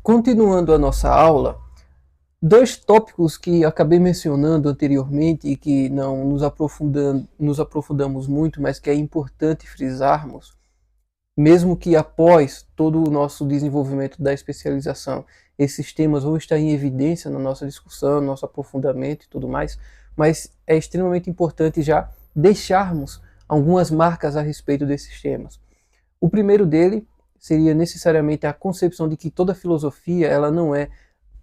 Continuando a nossa aula, dois tópicos que acabei mencionando anteriormente e que não nos aprofundamos muito, mas que é importante frisarmos, mesmo que após todo o nosso desenvolvimento da especialização, esses temas vão estar em evidência na nossa discussão, no nosso aprofundamento e tudo mais, mas é extremamente importante já deixarmos algumas marcas a respeito desses temas. O primeiro dele seria necessariamente a concepção de que toda filosofia ela não é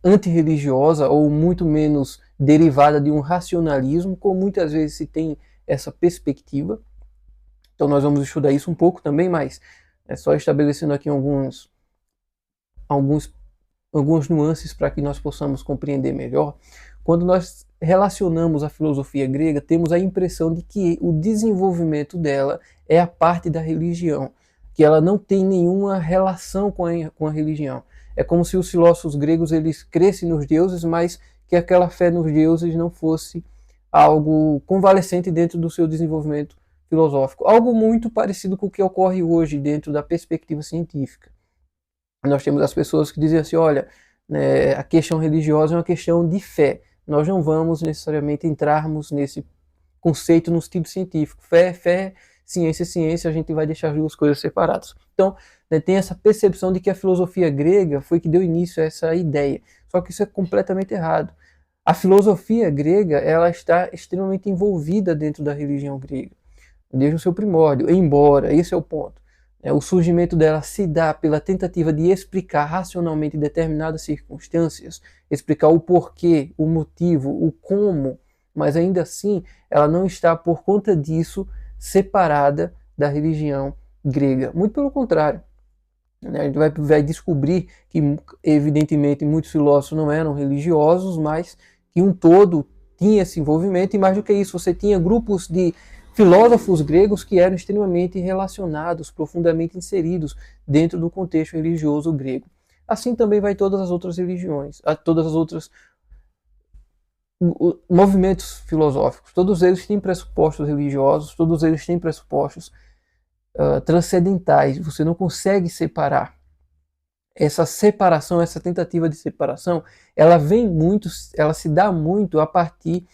antirreligiosa ou muito menos derivada de um racionalismo, como muitas vezes se tem essa perspectiva. Então nós vamos estudar isso um pouco também, mas é só estabelecendo aqui alguns, algumas nuances para que nós possamos compreender melhor. Quando nós relacionamos a filosofia grega, temos a impressão de que o desenvolvimento dela é a parte da religião, que ela não tem nenhuma relação com a religião. É como se os filósofos gregos eles crescem nos deuses, mas que aquela fé nos deuses não fosse algo convalescente dentro do seu desenvolvimento filosófico. Algo muito parecido com o que ocorre hoje dentro da perspectiva científica. Nós temos as pessoas que dizem assim, olha, né, a questão religiosa é uma questão de fé. Nós não vamos necessariamente entrarmos nesse conceito no sentido científico. Fé, ciência, a gente vai deixar as duas coisas separadas. Então, né, tem essa percepção de que a filosofia grega foi que deu início a essa ideia. Só que isso é completamente errado. A filosofia grega ela está extremamente envolvida dentro da religião grega, desde o seu primórdio, embora, esse é o ponto, o surgimento dela se dá pela tentativa de explicar racionalmente determinadas circunstâncias, explicar o porquê, o motivo, o como, mas ainda assim ela não está por conta disso separada da religião grega. Muito pelo contrário. A gente vai descobrir que, evidentemente, muitos filósofos não eram religiosos, mas que um todo tinha esse envolvimento, e mais do que isso, você tinha grupos de filósofos gregos que eram extremamente relacionados, profundamente inseridos dentro do contexto religioso grego. Assim também vai todas as outras religiões, todas as outras movimentos filosóficos. Todos eles têm pressupostos religiosos, todos eles têm pressupostos transcendentais. Você não consegue separar. Essa separação, essa tentativa de separação, ela se dá muito a partir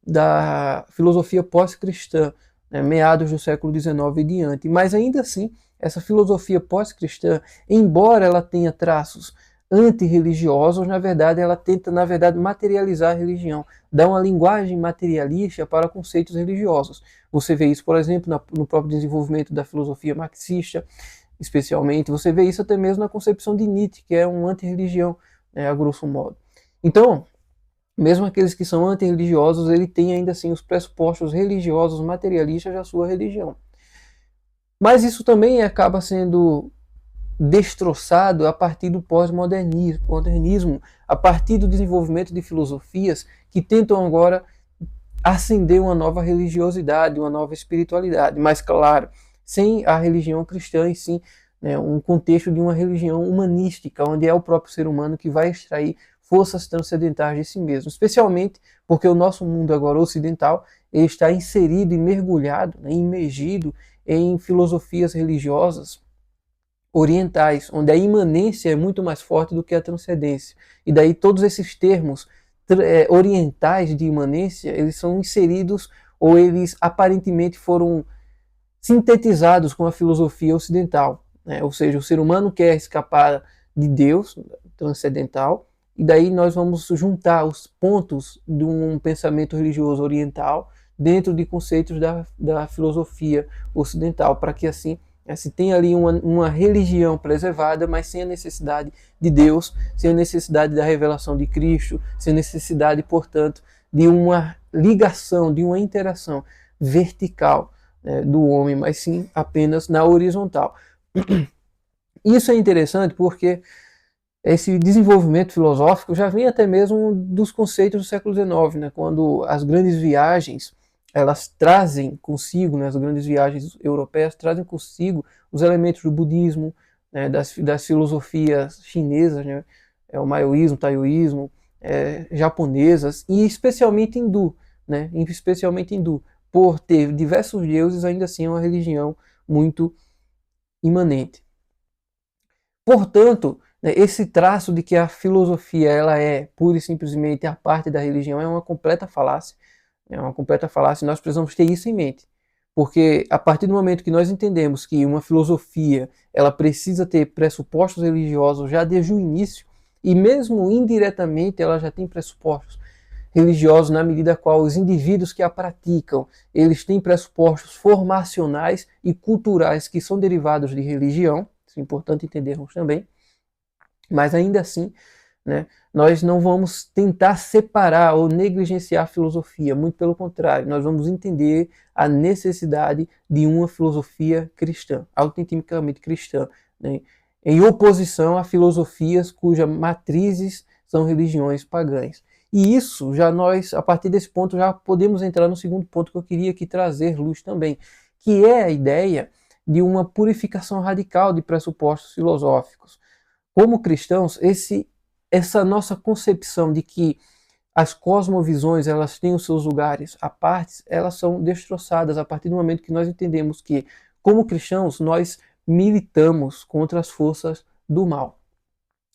da filosofia pós-cristã, né, meados do século XIX e diante. Mas ainda assim, essa filosofia pós-cristã, embora ela tenha traços antirreligiosos, ela tenta, materializar a religião, dar uma linguagem materialista para conceitos religiosos. Você vê isso, por exemplo, no próprio desenvolvimento da filosofia marxista, especialmente. Você vê isso até mesmo na concepção de Nietzsche, que é um antirreligião, né, a grosso modo. Então, mesmo aqueles que são antirreligiosos, ele tem ainda assim os pressupostos religiosos materialistas da sua religião. Mas isso também acaba sendo destroçado a partir do pós-modernismo, a partir do desenvolvimento de filosofias que tentam agora acender uma nova religiosidade, uma nova espiritualidade, mas claro, sem a religião cristã e sim, né, um contexto de uma religião humanística, onde é o próprio ser humano que vai extrair forças transcendentais de si mesmo, especialmente porque o nosso mundo agora ocidental ele está inserido e mergulhado, né, imergido em filosofias religiosas orientais, onde a imanência é muito mais forte do que a transcendência. E daí todos esses termos orientais de imanência, eles são inseridos ou eles aparentemente foram sintetizados com a filosofia ocidental, né? Ou seja, o ser humano quer escapar de Deus transcendental, e daí nós vamos juntar os pontos de um pensamento religioso oriental dentro de conceitos da filosofia ocidental, para que assim se tenha ali uma religião preservada, mas sem a necessidade de Deus, sem a necessidade da revelação de Cristo, sem a necessidade, portanto, de uma ligação, de uma interação vertical, né, do homem, mas sim apenas na horizontal. Isso é interessante porque esse desenvolvimento filosófico já vem até mesmo dos conceitos do século XIX, né, quando as grandes viagens elas trazem consigo, né, as grandes viagens europeias trazem consigo os elementos do budismo, né, das filosofias chinesas, né, o maoísmo, taoísmo, japonesas e especialmente hindu, né, por ter diversos deuses, ainda assim é uma religião muito imanente. Portanto, né? Esse traço de que a filosofia ela é pura e simplesmente a parte da religião é uma completa falácia. É uma completa falácia, e nós precisamos ter isso em mente. Porque a partir do momento que nós entendemos que uma filosofia ela precisa ter pressupostos religiosos já desde o início, e mesmo indiretamente ela já tem pressupostos religiosos na medida qual os indivíduos que a praticam, eles têm pressupostos formacionais e culturais que são derivados de religião, isso é importante entendermos também, mas ainda assim, né, nós não vamos tentar separar ou negligenciar a filosofia, muito pelo contrário, nós vamos entender a necessidade de uma filosofia cristã, autenticamente cristã, né, em oposição a filosofias cujas matrizes são religiões pagãs. E isso, já nós, a partir desse ponto, já podemos entrar no segundo ponto que eu queria aqui trazer luz também, que é a ideia de uma purificação radical de pressupostos filosóficos. Como cristãos, essa nossa concepção de que as cosmovisões elas têm os seus lugares à parte, elas são destroçadas a partir do momento que nós entendemos que, como cristãos, nós militamos contra as forças do mal.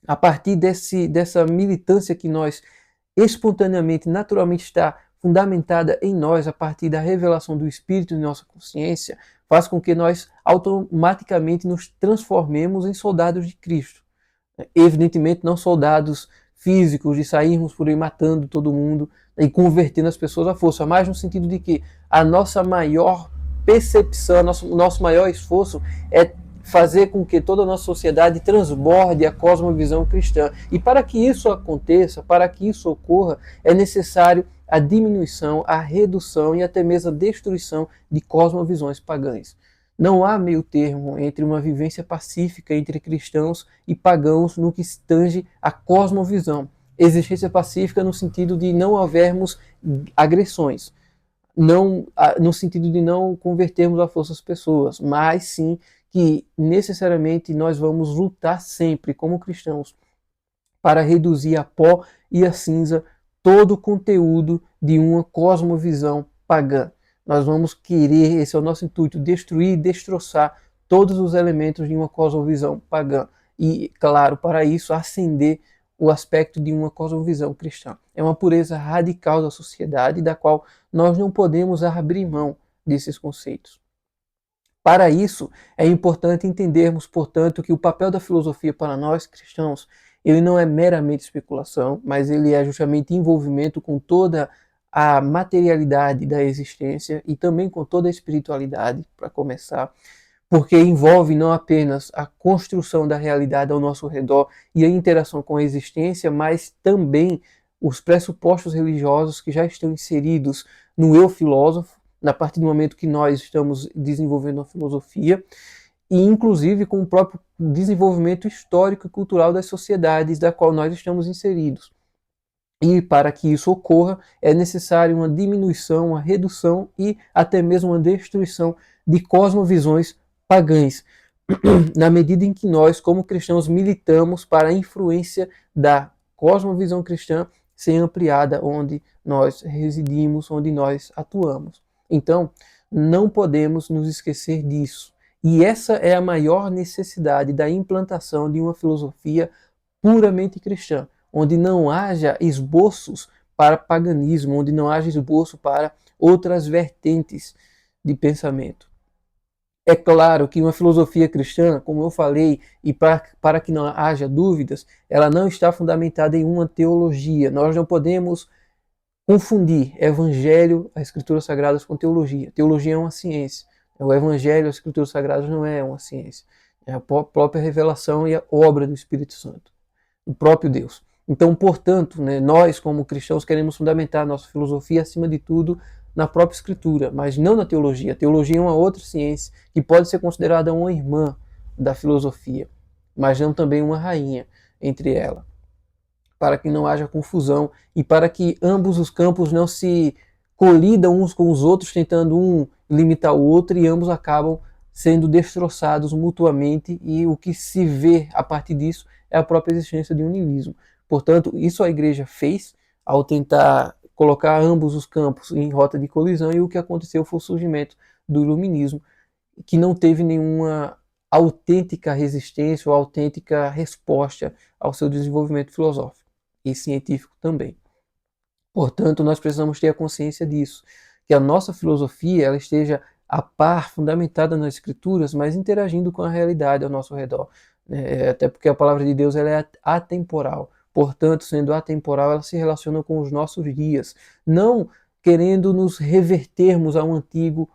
A partir dessa militância que nós espontaneamente, naturalmente está fundamentada em nós a partir da revelação do Espírito em nossa consciência, faz com que nós automaticamente nos transformemos em soldados de Cristo. Evidentemente, não soldados físicos de sairmos por aí matando todo mundo e convertendo as pessoas à força, mas no sentido de que a nossa maior percepção, o nosso maior esforço é fazer com que toda a nossa sociedade transborde a cosmovisão cristã. E para que isso aconteça, para que isso ocorra, é necessário a diminuição, a redução e até mesmo a destruição de cosmovisões pagãs. Não há meio termo entre uma vivência pacífica entre cristãos e pagãos no que tange a cosmovisão. Existência pacífica no sentido de não havermos agressões, não no sentido de não convertermos à força as pessoas, mas sim que necessariamente nós vamos lutar sempre como cristãos para reduzir a pó e a cinza todo o conteúdo de uma cosmovisão pagã. Nós vamos querer, esse é o nosso intuito, destruir e destroçar todos os elementos de uma cosmovisão pagã. E, claro, para isso, acender o aspecto de uma cosmovisão cristã. É uma pureza radical da sociedade, da qual nós não podemos abrir mão desses conceitos. Para isso, é importante entendermos, portanto, que o papel da filosofia para nós cristãos, ele não é meramente especulação, mas ele é justamente envolvimento com toda a materialidade da existência e também com toda a espiritualidade, para começar, porque envolve não apenas a construção da realidade ao nosso redor e a interação com a existência, mas também os pressupostos religiosos que já estão inseridos no eu filósofo, na partir do momento que nós estamos desenvolvendo a filosofia, e inclusive com o próprio desenvolvimento histórico e cultural das sociedades da qual nós estamos inseridos. E para que isso ocorra, é necessário uma diminuição, uma redução e até mesmo uma destruição de cosmovisões pagãs, na medida em que nós, como cristãos, militamos para a influência da cosmovisão cristã ser ampliada onde nós residimos, onde nós atuamos. Então, não podemos nos esquecer disso. E essa é a maior necessidade da implantação de uma filosofia puramente cristã, onde não haja esboços para paganismo, onde não haja esboço para outras vertentes de pensamento. É claro que uma filosofia cristã, como eu falei, e para que não haja dúvidas, ela não está fundamentada em uma teologia. Nós não podemos confundir evangelho, as escrituras sagradas, com teologia. Teologia é uma ciência. O evangelho, as escrituras sagradas não é uma ciência. É a própria revelação e a obra do Espírito Santo, o próprio Deus. Então, portanto, né, nós como cristãos queremos fundamentar a nossa filosofia, acima de tudo, na própria escritura, mas não na teologia. A teologia é uma outra ciência que pode ser considerada uma irmã da filosofia, mas não também uma rainha entre ela, para que não haja confusão e para que ambos os campos não se colidam uns com os outros, tentando um limitar o outro, e ambos acabam sendo destroçados mutuamente, e o que se vê a partir disso é a própria existência de um niilismo. Portanto, isso a igreja fez ao tentar colocar ambos os campos em rota de colisão, e o que aconteceu foi o surgimento do iluminismo, que não teve nenhuma autêntica resistência ou autêntica resposta ao seu desenvolvimento filosófico e científico também. Portanto, nós precisamos ter a consciência disso, que a nossa filosofia ela esteja a par, fundamentada nas escrituras, mas interagindo com a realidade ao nosso redor. Até porque a palavra de Deus ela é atemporal. Portanto, sendo atemporal, ela se relaciona com os nossos dias, não querendo nos revertermos a um antigo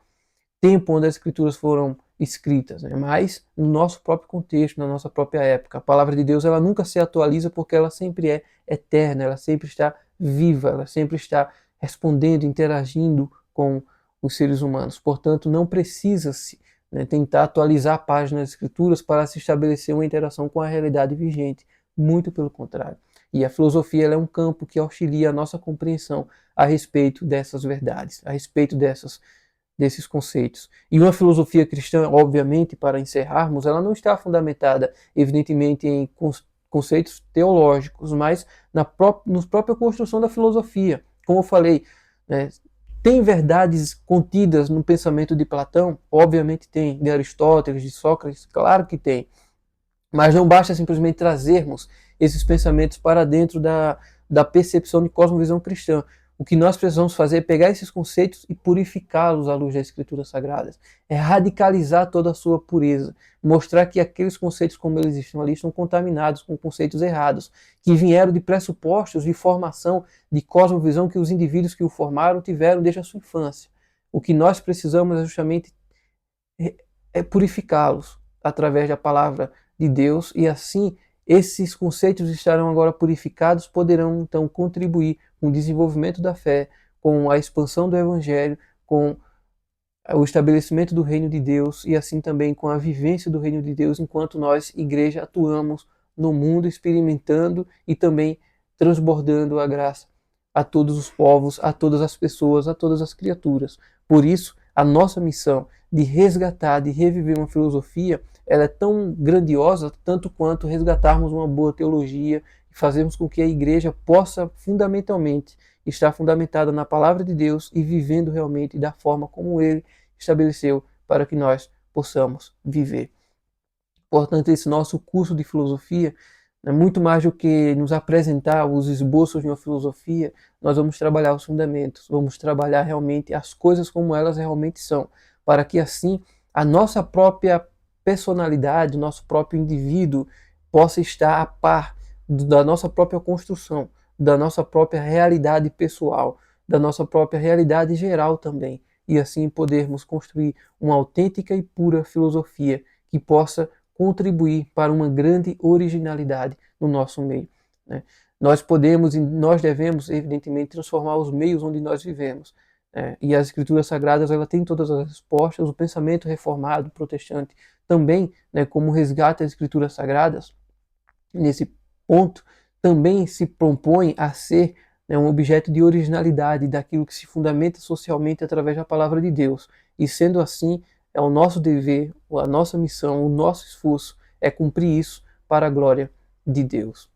tempo onde as escrituras foram escritas, mas no nosso próprio contexto, na nossa própria época. A palavra de Deus ela nunca se atualiza porque ela sempre é eterna, ela sempre está viva, ela sempre está respondendo, interagindo com os seres humanos. Portanto, não precisa-se tentar atualizar a página das escrituras para se estabelecer uma interação com a realidade vigente. Muito pelo contrário. E a filosofia ela é um campo que auxilia a nossa compreensão a respeito dessas verdades, a respeito desses conceitos. E uma filosofia cristã, obviamente, para encerrarmos, ela não está fundamentada, evidentemente, em conceitos teológicos, mas na própria construção da filosofia. Como eu falei, tem verdades contidas no pensamento de Platão? Obviamente tem. De Aristóteles, de Sócrates? Claro que tem. Mas não basta simplesmente trazermos esses pensamentos para dentro da percepção de cosmovisão cristã. O que nós precisamos fazer é pegar esses conceitos e purificá-los à luz das Escrituras Sagradas. É radicalizar toda a sua pureza. Mostrar que aqueles conceitos como eles estão ali estão contaminados com conceitos errados, que vieram de pressupostos de formação, de cosmovisão que os indivíduos que o formaram tiveram desde a sua infância. O que nós precisamos é justamente purificá-los através da palavra de Deus e assim esses conceitos estarão agora purificados, poderão então contribuir com o desenvolvimento da fé, com a expansão do evangelho, com o estabelecimento do reino de Deus e assim também com a vivência do reino de Deus enquanto nós, igreja, atuamos no mundo experimentando e também transbordando a graça a todos os povos, a todas as pessoas, a todas as criaturas. Por isso, a nossa missão de resgatar, de reviver uma filosofia, ela é tão grandiosa tanto quanto resgatarmos uma boa teologia e fazermos com que a igreja possa fundamentalmente estar fundamentada na palavra de Deus e vivendo realmente da forma como ele estabeleceu para que nós possamos viver. Portanto, esse nosso curso de filosofia é muito mais do que nos apresentar os esboços de uma filosofia, nós vamos trabalhar os fundamentos, vamos trabalhar realmente as coisas como elas realmente são, para que assim a nossa própria personalidade, o nosso próprio indivíduo possa estar a par da nossa própria construção, da nossa própria realidade pessoal, da nossa própria realidade geral também, e assim podermos construir uma autêntica e pura filosofia que possa contribuir para uma grande originalidade no nosso meio. Nós podemos e nós devemos, evidentemente, transformar os meios onde nós vivemos. E as Escrituras Sagradas ela tem todas as respostas. O pensamento reformado, protestante, também, como resgata as Escrituras Sagradas, nesse ponto, também se propõe a ser um objeto de originalidade daquilo que se fundamenta socialmente através da palavra de Deus. E sendo assim, é o nosso dever, a nossa missão, o nosso esforço é cumprir isso para a glória de Deus.